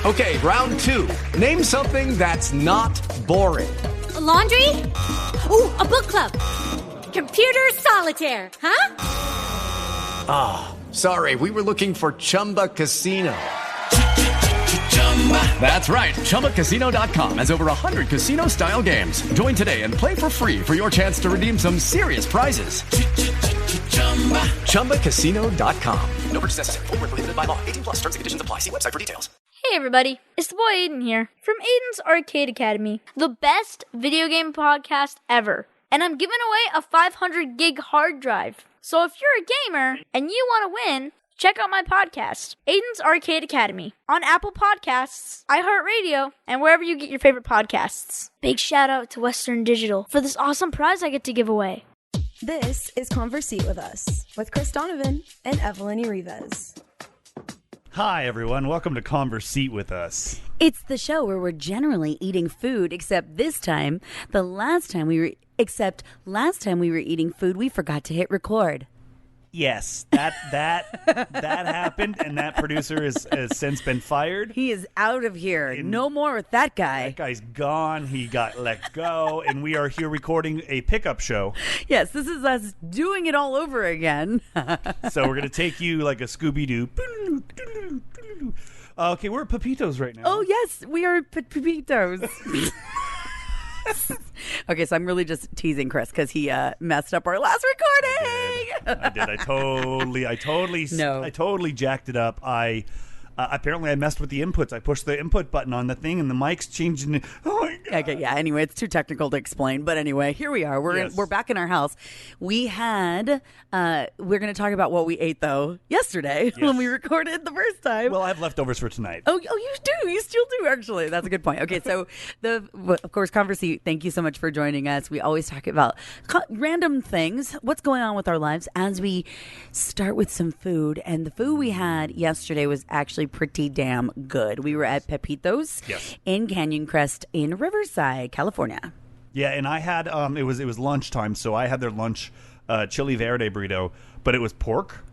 Okay, round two. Name something that's not boring. A laundry? Ooh, a book club. Computer solitaire, huh? Ah, sorry, we were looking for Chumba Casino. That's right, ChumbaCasino.com has over 100 casino-style games. Join today and play for free for your chance to redeem some serious prizes. ChumbaCasino.com. No purchase necessary. Void where prohibited by law. 18+ terms and conditions apply. See website for details. Hey everybody, it's the boy Aiden here from Aiden's Arcade Academy, the best video game podcast ever. And I'm giving away a 500 gig hard drive. So if you're a gamer and you want to win, check out my podcast, Aiden's Arcade Academy, on Apple Podcasts, iHeartRadio, and wherever you get your favorite podcasts. Big shout out to Western Digital for this awesome prize I get to give away. This is Conversate with Us with Chris Donovan and Evelyn Rivas. Hi, everyone. Welcome to Conversate with Us. It's the show where we're generally eating food, except last time we were eating food, we forgot to hit record. Yes, that happened, and that producer has since been fired. He is out of here. No more with that guy. That guy's gone. He got let go, and we are here recording a pickup show. Yes, this is us doing it all over again. So we're going to take you like a Scooby-Doo. Okay, we're at Pepito's right now. Oh, yes, we are at Pepito's. Okay, so I'm really just teasing Chris because he messed up our last recording. I did. I totally jacked it up. Apparently I messed with the inputs. I pushed the input button on the thing, and the mic's changing. Oh my God. Okay, yeah. Anyway, it's too technical to explain, but anyway, here we are. We're back in our house. We had. We're going to talk about what we ate though yesterday when we recorded the first time. Well, I have leftovers for tonight. Oh, you do. You still do, actually. That's a good point. Okay, so of course, Conversate. Thank you so much for joining us. We always talk about random things, what's going on with our lives, as we start with some food. And the food we had yesterday was actually pretty damn good. We were at Pepito's in Canyon Crest in Riverside, California. Yeah, and I had it was lunchtime, so I had their lunch chili verde burrito, but it was pork.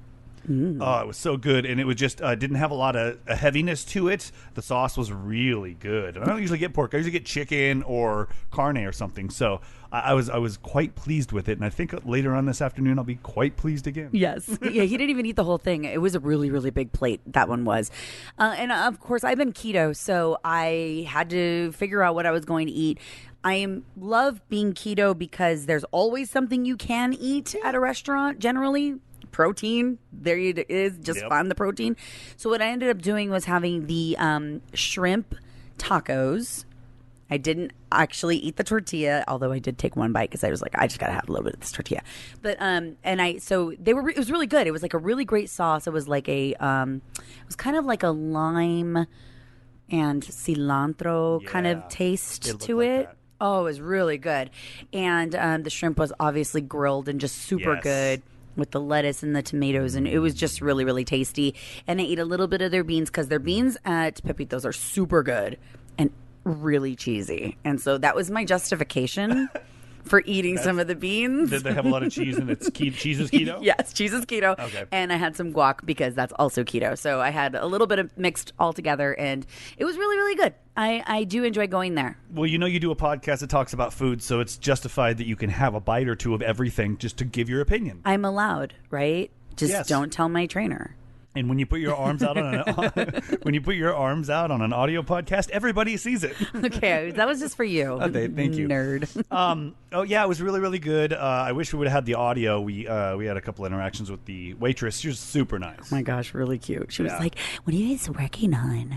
Oh, it was so good, and it was just didn't have a lot of heaviness to it. The sauce was really good. I don't usually get pork. I usually get chicken or carne or something. So I was quite pleased with it, and I think later on this afternoon I'll be quite pleased again. Yes. Yeah, he didn't even eat the whole thing. It was a really, really big plate, that one was. And of course, I've been keto, so I had to figure out what I was going to eat. I love being keto because there's always something you can eat at a restaurant, generally. Protein, there it is, just find the protein. So what I ended up doing was having the shrimp tacos. I didn't actually eat the tortilla, although I did take one bite because I was like, I just gotta have a little bit of this tortilla. But it was really good. It was like a really great sauce. It was like it was kind of like a lime and cilantro kind of taste to it. That. Oh, it was really good. And the shrimp was obviously grilled and just super good with the lettuce and the tomatoes, and it was just really, really tasty. And I ate a little bit of their beans because their beans at Pepito's are super good and really cheesy. And so that was my justification for eating some of the beans. Did they have a lot of cheese and cheese is keto? Yes, cheese is keto. Okay. And I had some guac because that's also keto. So I had a little bit of mixed all together, and it was really, really good. I do enjoy going there. Well, you do a podcast that talks about food, so it's justified that you can have a bite or two of everything just to give your opinion. I'm allowed, right? Just don't tell my trainer. And when you put your arms out on an audio podcast, everybody sees it. Okay, that was just for you. Okay, thank you, nerd. Oh yeah, it was really, really good. I wish we would have had the audio. We had a couple interactions with the waitress. She was super nice. Oh my gosh, really cute. She was like, "What are you guys working on?"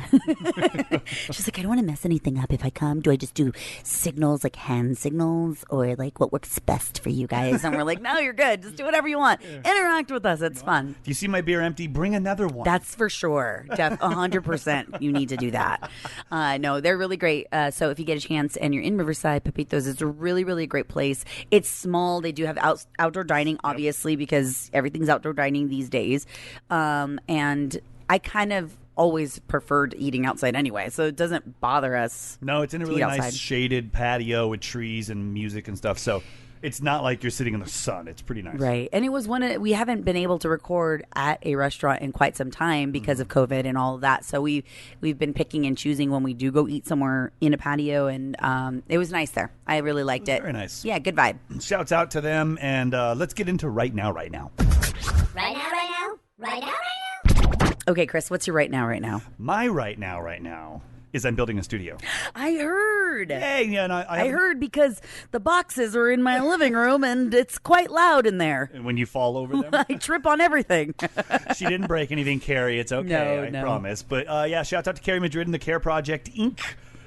She's like, "I don't want to mess anything up. If I come, do I just do signals, like hand signals, or like what works best for you guys?" And we're like, "No, you're good. Just do whatever you want. Interact with us. It's fun." If you see my beer empty, bring another one. That's for sure. 100%. You need to do that. No, they're really great. So if you get a chance and you're in Riverside, Pepito's is a really, really great place. It's small. They do have outdoor dining, obviously, because everything's outdoor dining these days. And I kind of always preferred eating outside anyway, so it doesn't bother us. No, it's in a really nice shaded patio with trees and music and stuff. So it's not like you're sitting in the sun. It's pretty nice. Right. And it was we haven't been able to record at a restaurant in quite some time because of COVID and all of that. So we've been picking and choosing when we do go eat somewhere in a patio, and it was nice there. I really liked it. Very nice. Yeah, good vibe. Shouts out to them, and let's get into right now. Right now. Okay, Chris, what's your right now? My right now is I'm building a studio. I heard. Hey, yeah, and I heard because the boxes are in my living room and it's quite loud in there. And when you fall over them, I trip on everything. She didn't break anything, Carrie. It's okay. I promise. But yeah, shouts out to Carrie Madrid and the Care Project Inc.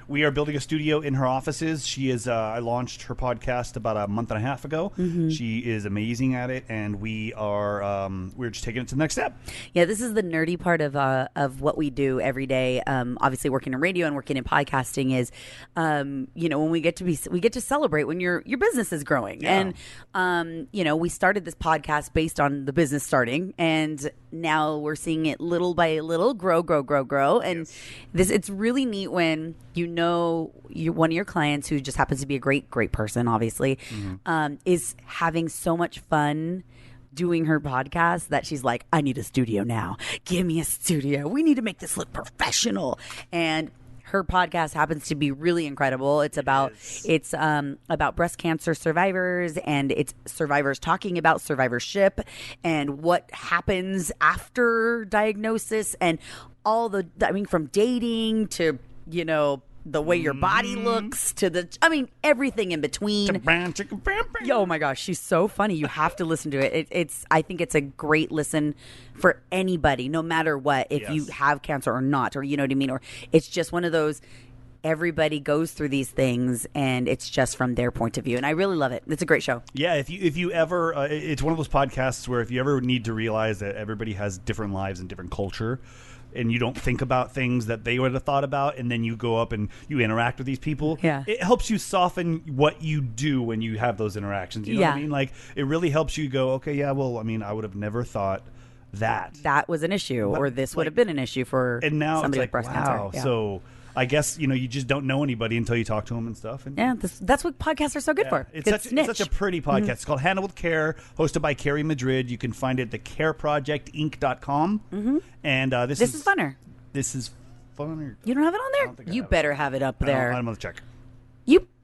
We are building a studio in her offices. She is. I launched her podcast about a month and a half ago. She is amazing at it, and we're just taking it to the next step. Yeah, this is the nerdy part of what we do every day. Obviously, working in radio and working in podcasting is, when we get to celebrate when your business is growing. Yeah. And we started this podcast based on the business starting, and now we're seeing it little by little grow. And it's really neat when one of your clients, who just happens to be a great person, obviously, is having so much fun doing her podcast that she's like, I need a studio now. Give me a studio. We need to make this look professional. And her podcast happens to be really incredible. It's about breast cancer survivors, and it's survivors talking about survivorship and what happens after diagnosis, and from dating to the way your body looks to everything in between. Oh my gosh, she's so funny. You have to listen to it. I think it's a great listen for anybody, no matter what, if you have cancer or not, or you know what I mean, or it's just one of those. Everybody goes through these things, and it's just from their point of view, and I really love it. It's a great show. Yeah, if you ever, it's one of those podcasts where if you ever need to realize that everybody has different lives and different culture, and you don't think about things that they would have thought about, and then you go up and you interact with these people, it helps you soften what you do when you have those interactions. You know what I mean? Like, it really helps you go, okay, yeah, well, I would have never thought that was an issue, or this would have been an issue for somebody with breast cancer. Yeah. So I guess, you just don't know anybody until you talk to them and stuff. And that's what podcasts are so good for. It's such a pretty podcast. It's called Handle with Care, hosted by Carrie Madrid. You can find it at thecareprojectinc.com. And this is funner. This is funner. You don't have it on there? You better have it up there. I'm going to check.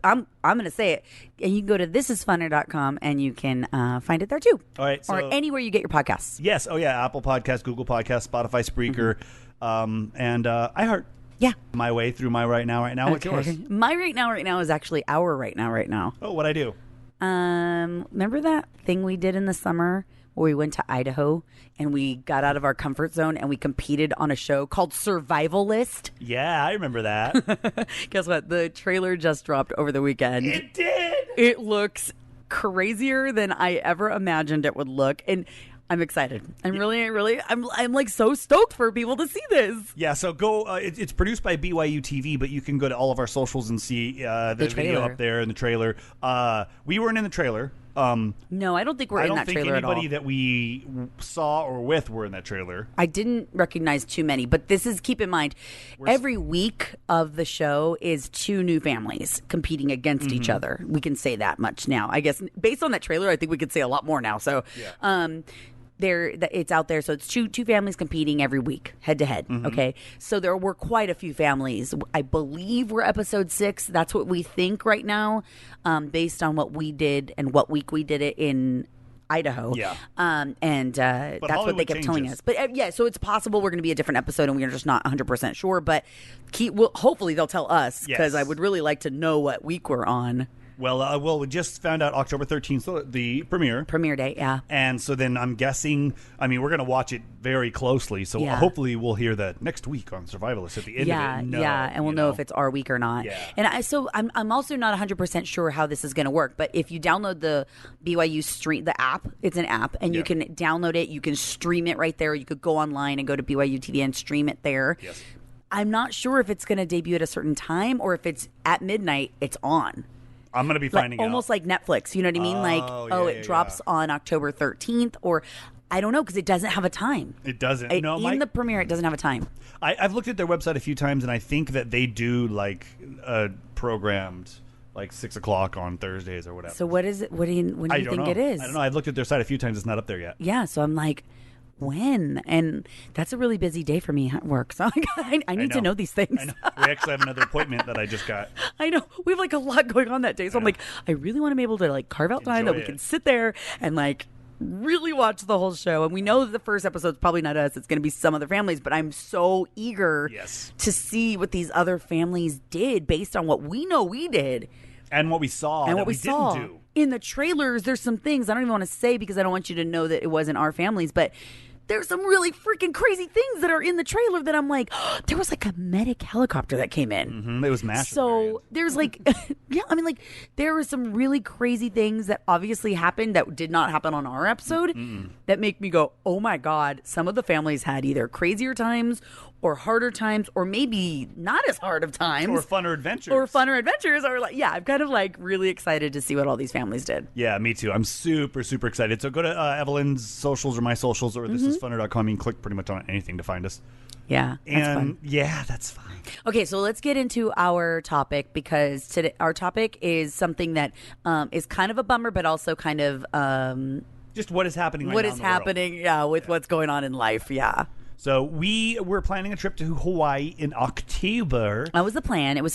I'm going to say it. And you can go to thisisfunner.com and you can find it there too. All right. Or anywhere you get your podcasts. Yes. Oh, yeah. Apple Podcasts, Google Podcasts, Spotify, Spreaker, and iHeart. Yeah. My way through my right now. What's yours? My right now is actually our right now. Oh, what'd I do? Remember that thing we did in the summer where we went to Idaho and we got out of our comfort zone and we competed on a show called Survival List? Yeah, I remember that. Guess what? The trailer just dropped over the weekend. It did. It looks crazier than I ever imagined it would look. And I'm excited. I'm like so stoked for people to see this. Yeah, so go. It's produced by BYU TV, but you can go to all of our socials and see the video up there in the trailer. We weren't in the trailer. No, I don't think we're in that trailer at all. I don't think anybody that we saw or with were in that trailer. I didn't recognize too many, but keep in mind, every week of the show is two new families competing against each other. We can say that much now. I guess based on that trailer, I think we could say a lot more now. So, it's out there. So it's two families competing every week, head to head. Okay, so there were quite a few families. I believe we're episode 6. That's what we think right now, based on what we did and what week we did it in Idaho. Yeah. And that's what they kept telling us. But so it's possible we're going to be a different episode, and we're just not 100% sure. But hopefully they'll tell us, because I would really like to know what week we're on. Well, we just found out October 13th, so the premiere date, yeah. And so then I'm guessing, we're going to watch it very closely, so hopefully we'll hear that next week on Survivalist at the end of it. And we'll know if it's our week or not. Yeah. And I'm also not 100% sure how this is going to work, but if you download the BYU Stream, the app, it's an app, and you can download it, you can stream it right there. You could go online and go to BYU TV and stream it there. Yes. I'm not sure if it's going to debut at a certain time or if it's at midnight, it's on. I'm going to be finding out. Almost like Netflix, you know what I mean? It drops on October 13th, or I don't know, because it doesn't have a time. It doesn't. In the premiere, it doesn't have a time. I've looked at their website a few times, and I think that they do like programmed like 6 o'clock on Thursdays or whatever. So what is it? When do you think it is? I don't know. I've looked at their site a few times. It's not up there yet. Yeah, so I'm like, when? And that's a really busy day for me at work. So I need to know these things. I know. We actually have another appointment that I just got. I know. We have like a lot going on that day. So I'm like, I really want to be able to like carve out time that we can sit there and like really watch the whole show. And we know that the first episode's probably not us. It's going to be some other families. But I'm so eager to see what these other families did based on what we know we did. And what we saw and that what we didn't saw. do. In the trailers, there's some things I don't even want to say because I don't want you to know that it wasn't our families. But there's some really freaking crazy things that are in the trailer that I'm like, oh, there was like a medic helicopter that came in. Mm-hmm. It was massive. So there's like, yeah, I mean, like there were some really crazy things that obviously happened that did not happen on our episode that make me go, oh my God, some of the families had either crazier times or harder times or maybe not as hard of times. Or funner adventures. Or like, yeah, I'm kind of like really excited to see what all these families did. Yeah, me too. I'm super, super excited. So go to Evelyn's socials or my socials or thisisfunner.com. You can click pretty much on anything to find us. Yeah, that's fun. Yeah, that's fine. Okay, so let's get into our topic because today our topic is something that is kind of a bummer, but also kind of just what is happening right now what in is the happening, world. With what's going on in life, yeah. So we're planning a trip to Hawaii in October. That was the plan. We were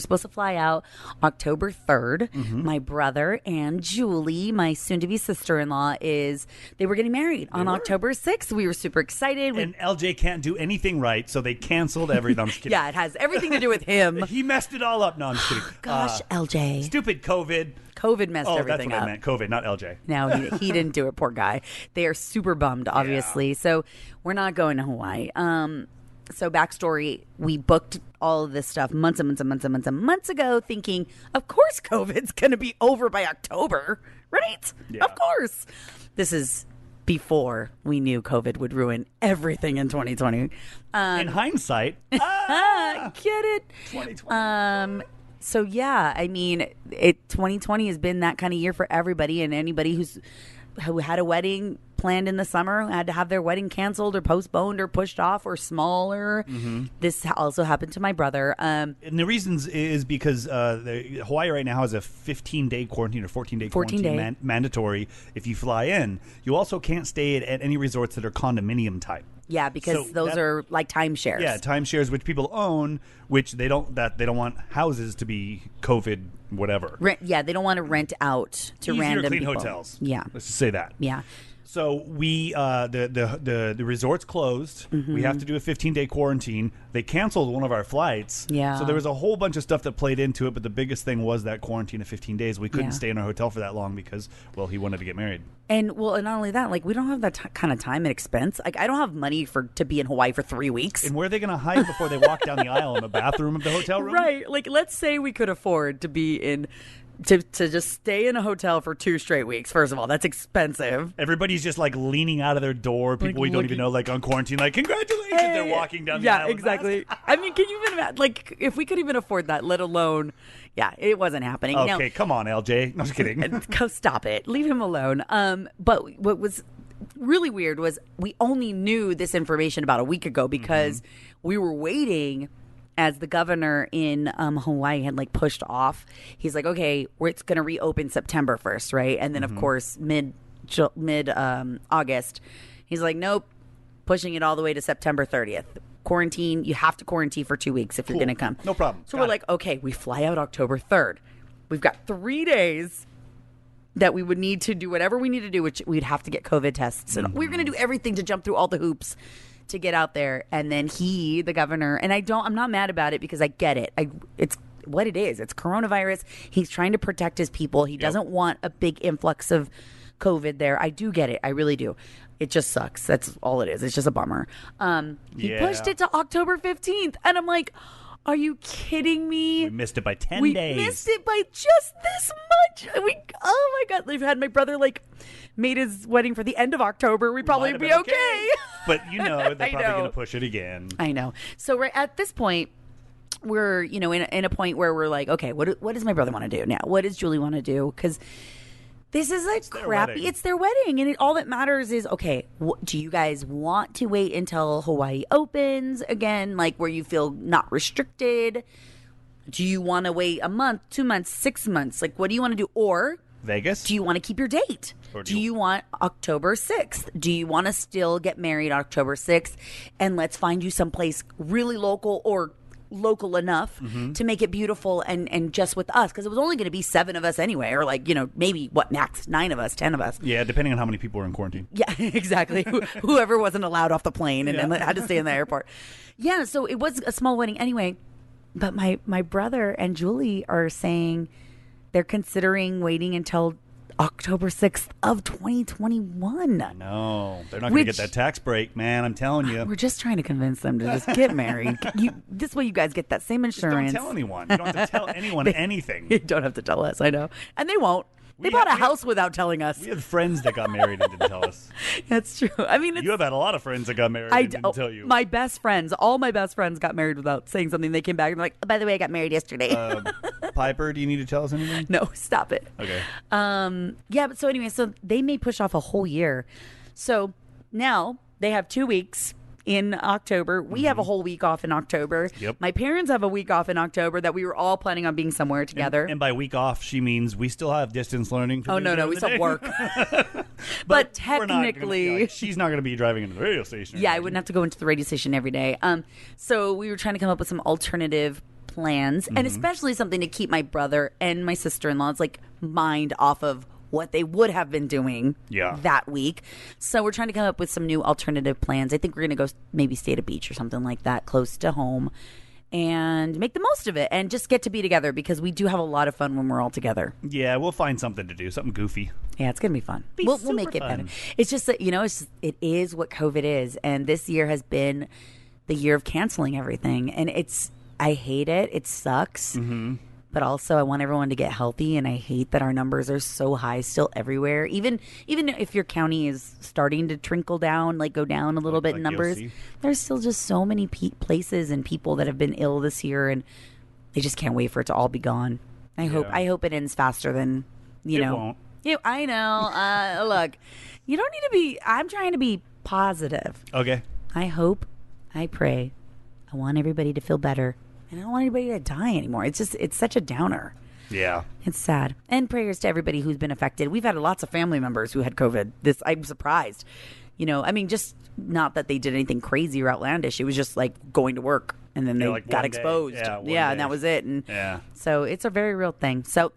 supposed to fly out October 3rd. My brother and Julie, my soon-to-be sister-in-law, they were getting married on October 6th. We were super excited. And LJ can't do anything right, so they canceled everything. I'm just kidding. Yeah, it has everything to do with him. He messed it all up. No, I'm just kidding. Gosh, LJ. Stupid COVID. COVID messed everything up. Oh, that's what I meant. COVID, not LJ. No, he didn't do it. Poor guy. They are super bummed, obviously. Yeah. So we're not going to Hawaii. So backstory, we booked all of this stuff months ago thinking, of course COVID's going to be over by October, right? Yeah. Of course. This is before we knew COVID would ruin everything in 2020. In hindsight. Get it? 2020. So yeah, I mean, 2020 has been that kind of year for everybody, and anybody who had a wedding planned in the summer had to have their wedding canceled or postponed or pushed off or smaller. This also happened to my brother. And the reasons is because Hawaii right now has a 15-day quarantine or 14-day quarantine mandatory if you fly in. You also can't stay at any resorts that are condominium type. Yeah, because those are like timeshares. Yeah, timeshares which people own, which they don't want houses to be COVID whatever. They don't want to rent out to random clean people. hotels. Yeah, let's just say that. Yeah. So we the resort's closed. We have to do a 15-day quarantine. They canceled one of our flights. Yeah. So there was a whole bunch of stuff that played into it, but the biggest thing was that quarantine of 15 days. We couldn't stay in our hotel for that long because, well, he wanted to get married. And not only that, like we don't have that kind of time and expense. Like I don't have money to be in Hawaii for 3 weeks. And where are they going to hide before they walk down the aisle in the bathroom of the hotel room? Right. Like let's say we could afford to be in. To just stay in a hotel for 2 straight weeks. First of all, that's expensive. Everybody's just like leaning out of their door. People we don't even know, like on quarantine, like congratulations. Hey. They're walking down the aisle. Yeah, exactly. I mean, can you even imagine? Like, if we could even afford that, let alone, it wasn't happening. Okay, come on, LJ. No, I'm just kidding. Stop it. Leave him alone. But what was really weird was we only knew this information about a week ago because we were waiting. As the governor in Hawaii had like pushed off, he's like, okay, it's going to reopen September 1st, right? And then of course mid August, he's like, nope, pushing it all the way to September 30th. Quarantine, you have to quarantine for 2 weeks if you're going to come. No problem. So we're like, okay, we fly out October 3rd. We've got 3 days that we would need to do whatever we need to do, which we'd have to get COVID tests. And we're going to do everything to jump through all the hoops to get out there. And then the governor, and I'm not mad about it because I get it. It's what it is. It's coronavirus. He's trying to protect his people. He doesn't want a big influx of COVID there. I do get it. I really do. It just sucks. That's all it is. It's just a bummer. He pushed it to October 15th. And I'm like, are you kidding me? We missed it by 10 days. We missed it by just this much. Oh my God. We've had my brother made his wedding for the end of October. We'd probably be okay. But they're probably going to push it again. I know. So right at this point, we're, in a point where we're like, okay, what does my brother want to do now? What does Julie want to do? Because this is crappy. It's their wedding. And all that matters is, okay, do you guys want to wait until Hawaii opens again? Like where you feel not restricted? Do you want to wait a month, 2 months, 6 months? Like, what do you want to do? Or Vegas? do you want to keep your date? Or Do you want October 6th? Do you want to still get married October 6th? And let's find you someplace really local or local enough to make it beautiful and just with us, because it was only going to be 7 of us anyway, or like, maybe max 9 of us, 10 of us. Yeah, depending on how many people were in quarantine. Yeah, exactly. Whoever wasn't allowed off the plane and then had to stay in the airport. Yeah, so it was a small wedding anyway. But my brother and Julie are saying they're considering waiting until October 6th of 2021. No, they're not going to get that tax break, man. I'm telling you. We're just trying to convince them to just get married. This way you guys get that same insurance. Just don't tell anyone. You don't have to tell anyone anything. You don't have to tell us, I know. And they won't. They bought a house without telling us. We had friends that got married and didn't tell us. That's true. I mean, you have had a lot of friends that got married and didn't tell you. My best friends, all my best friends got married without saying something. They came back and they're like, oh, by the way, I got married yesterday. Piper, do you need to tell us anything? No, stop it. Okay. Yeah, but so anyway, so they may push off a whole year. So now they have 2 weeks in October. We have a whole week off in October. Yep. My parents have a week off in October that we were all planning on being somewhere together. And by week off, she means we still have distance learning. Oh, no, we still work. but But technically... she's not going to be driving into the radio station. Yeah, I wouldn't have to go into the radio station every day. So we were trying to come up with some alternative plans, and especially something to keep my brother and my sister-in-law's mind off of what they would have been doing that week. So we're trying to come up with some new alternative plans. I think we're going to go maybe stay at a beach or something like that close to home and make the most of it and just get to be together, because we do have a lot of fun when we're all together. Yeah, we'll find something to do, something goofy. Yeah, it's going to be fun. We'll make it better. It's just that, it is what COVID is. And this year has been the year of canceling everything. And I hate it. It sucks. But also, I want everyone to get healthy, and I hate that our numbers are so high still everywhere. Even if your county is starting to trickle down, go down a little bit in numbers, there's still just so many places and people that have been ill this year, and they just can't wait for it to all be gone. I hope it ends faster than It won't. I know. Look, you don't need to be. I'm trying to be positive. Okay. I hope. I pray. I want everybody to feel better. And I don't want anybody to die anymore. It's such a downer. Yeah. It's sad. And prayers to everybody who's been affected. We've had lots of family members who had COVID. I'm surprised. Just not that they did anything crazy or outlandish. It was just going to work, and then they got exposed. Yeah, and that was it. And yeah. So it's a very real thing. So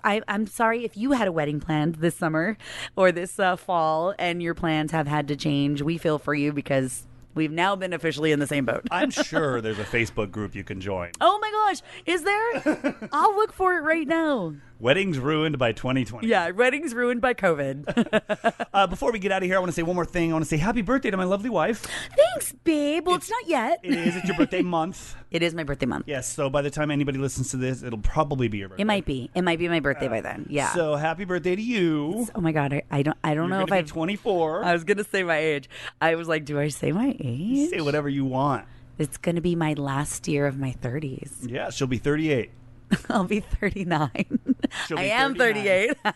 I'm sorry if you had a wedding planned this summer or this fall and your plans have had to change. We feel for you, because we've now been officially in the same boat. I'm sure there's a Facebook group you can join. Oh my gosh, is there? I'll look for it right now. Weddings ruined by 2020. Yeah, weddings ruined by COVID. Before we get out of here, I want to say one more thing. I want to say happy birthday to my lovely wife. Thanks, babe. Well, it's not yet. It is. It's your birthday month. It is my birthday month. Yes, so by the time anybody listens to this, it'll probably be your birthday. It might be. It might be my birthday by then. Yeah. So happy birthday to you. Oh my God, I don't know if I'm 24. I was gonna say my age. I was like, do I say my age? Say whatever you want. It's gonna be my last year of my 30s. Yeah, she'll be 38. I'll be 39. She'll be I am 39. 38.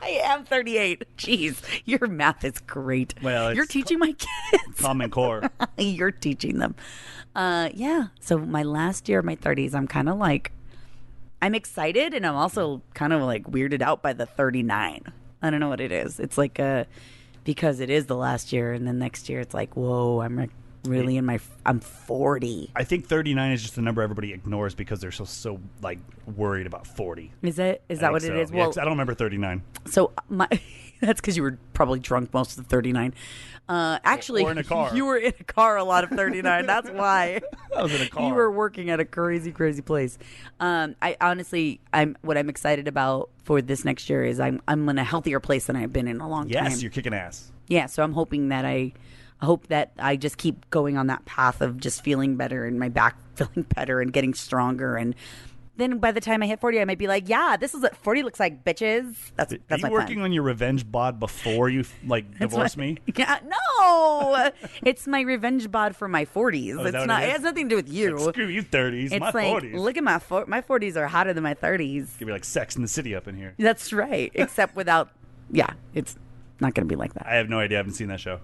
I am 38. Jeez, your math is great. Well, you're teaching my kids. Common Core. You're teaching them. Yeah. So my last year of my 30s, I'm kind of I'm excited, and I'm also kind of weirded out by the 39. I don't know what it is. It's because it is the last year, and then next year it's whoa, I'm really I'm 40. I think 39 is just the number everybody ignores because they're so worried about 40. Is it? Is that what it is? Yeah, well, I don't remember 39. So that's because you were probably drunk most of the 39. Actually, or in a car. You were in a car a lot of 39. That's why. I was in a car. You were working at a crazy, crazy place. I honestly, what I'm excited about for this next year is I'm in a healthier place than I've been in a long time. Yes, you're kicking ass. Yeah, so I'm hoping that I hope that I just keep going on that path of just feeling better and my back feeling better and getting stronger. And then by the time I hit 40, I might be like, yeah, this is what 40 looks like, bitches. That's Are you working on your revenge bod before you divorce me? Yeah, no, it's my revenge bod for my 40s. Oh, It's not. It has nothing to do with you. Screw you, 30s. It's my 40s. Look at my 40s are hotter than my 30s. Give me Sex in the City up in here. That's right. Except without. Yeah, it's not going to be like that. I have no idea. I haven't seen that show.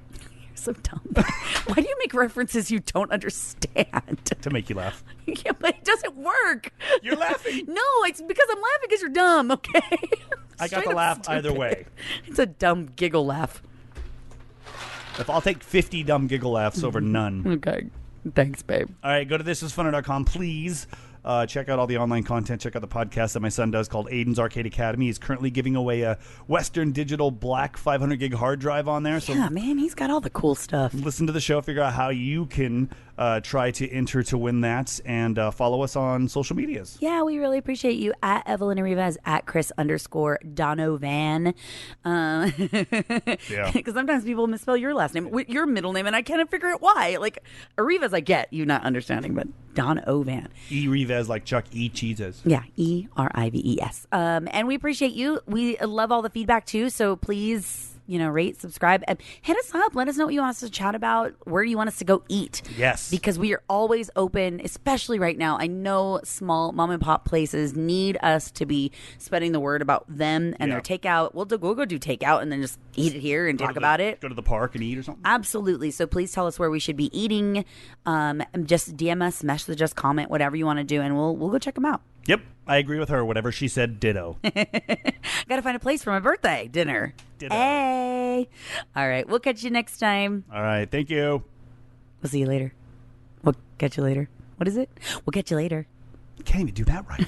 So dumb. Why do you make references you don't understand? To make you laugh. Yeah, but it doesn't work. You're laughing. No, it's because I'm laughing because you're dumb, okay? I got Straight the up laugh stupid. either way. It's a dumb giggle laugh. If I'll take 50 dumb giggle laughs over none. Okay. Thanks, babe. All right, go to thisisfunner.com, please. Check out all the online content. Check out the podcast that my son does called Aiden's Arcade Academy. He's currently giving away a Western Digital Black 500 gig hard drive on there. So Yeah, man, he's got all the cool stuff. listen to the show, figure out how you can try to enter to win that, and follow us on social medias. Yeah, we really appreciate you at Evelyn and Rivas, at Chris_Donovan. Yeah. Because sometimes people misspell your last name, your middle name, and I can't figure out why. Like, Rivas, I get you not understanding, but Donovan. E. Rivez, like Chuck E. Cheeses. Yeah, Erives. And we appreciate you. We love all the feedback too. So please, rate, subscribe, and hit us up. Let us know what you want us to chat about, where you want us to go eat. Yes. Because we are always open, especially right now. I know small mom and pop places need us to be spreading the word about them and their takeout. We'll go do takeout and then just eat it here and talk about it. Go to the park and eat or something. Absolutely. So please tell us where we should be eating. Just DM us, message us, comment, whatever you want to do, and we'll go check them out. Yep, I agree with her. Whatever she said, ditto. Got to find a place for my birthday dinner. Ditto. Hey. All right. We'll catch you next time. All right, thank you. We'll see you later. We'll catch you later. What is it? We'll catch you later. Can't even do that right.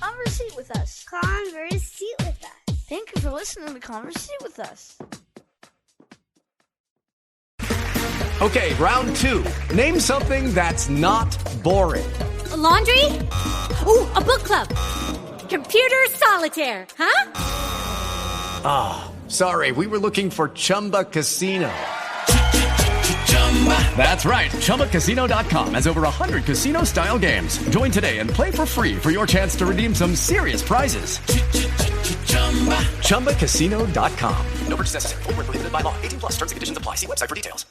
Conversate with us. Conversate with us. Thank you for listening to Conversate with us. Okay, round two. Name something that's not boring. A laundry? Ooh, a book club. Computer solitaire, huh? Sorry, we were looking for Chumba Casino. That's right. ChumbaCasino.com has over 100 casino-style games. Join today and play for free for your chance to redeem some serious prizes. ChumbaCasino.com. No purchase necessary. Void where prohibited by law. 18+ terms and conditions apply. See website for details.